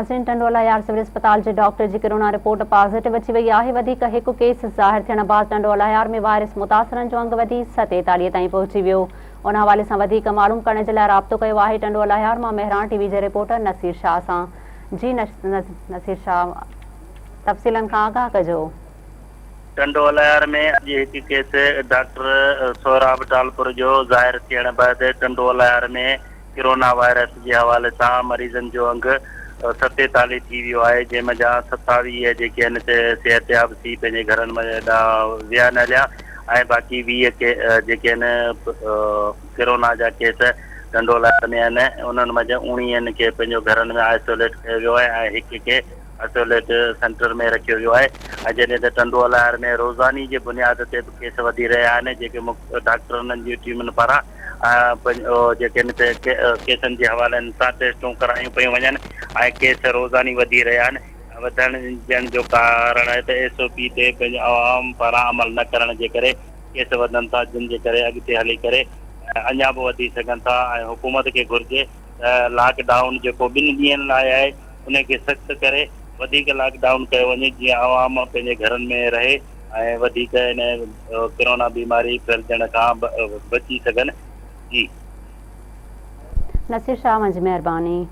टंडोला यार सिविल अस्पताल के डॉक्टर की कोरोना रिपोर्ट पॉजिटिव अची वही है। एक केस ज़ाहिर थियण बाद टंडोला यार में वायरस मुतासरन जो अंग वधी 47 ताईं पहुंची वियो। उन हवाले से मालूम करने के लिए राब्तो किया है टंडोला यार में मेहरान टीवी के रिपोर्टर नसीर शाह से। जी नसीर शाह, तफ़सीलन का आगाह कजो। टंडोला यार में अॼु एक केस डॉक्टर सोहराब टालपुर जो ज़ाहिर थियण बाद टंडोला यार में कोरोना वायरस के हवाले से मरीजन जो अंग 47 थी वियो है, जैमें 27 जेके सेहतयाब थी पंहिंजे घरनि में विया न लिया ऐं बाक़ी 20 के जेके कोरोना जा केस टंडोला में आहिनि उन्हनि मंझि 19 के पंहिंजो घरनि में आइसोलेट कयो वियो आहे ऐं हिक के आइसोलेट सेंटर में रखियो वियो आहे। ऐं जॾहिं त टंडोला में रोज़ानी जे बुनियाद ते केस वधी रहिया आहिनि, जेके डॉक्टरनि जी टीमुनि पारां जेके केसनि जे हवालनि सां टेस्टूं करायूं पियूं वञनि ऐं केस रोज़ानी वधी रहिया आहिनि। वधण जण जो कारण है तो SOP ते पंहिंजे आवाम पारां अमल न करण जे करे केस वधनि था, जिन जे करे अॻिते हली करे अञा बि वधी सघनि था। ऐं हुकूमत खे घुर्जे लॉकडाउन जेको 2 ॾींहंनि लाइ आहे उनखे सख़्तु करे वधीक लॉकडाउन कयो वञे, जीअं आवाम पंहिंजे घरनि में रहे ऐं वधीक इन कोरोना बीमारी फैलजण खां बची सघनि। जी नसीर शाह, मुंहिंजी मेहरबानी।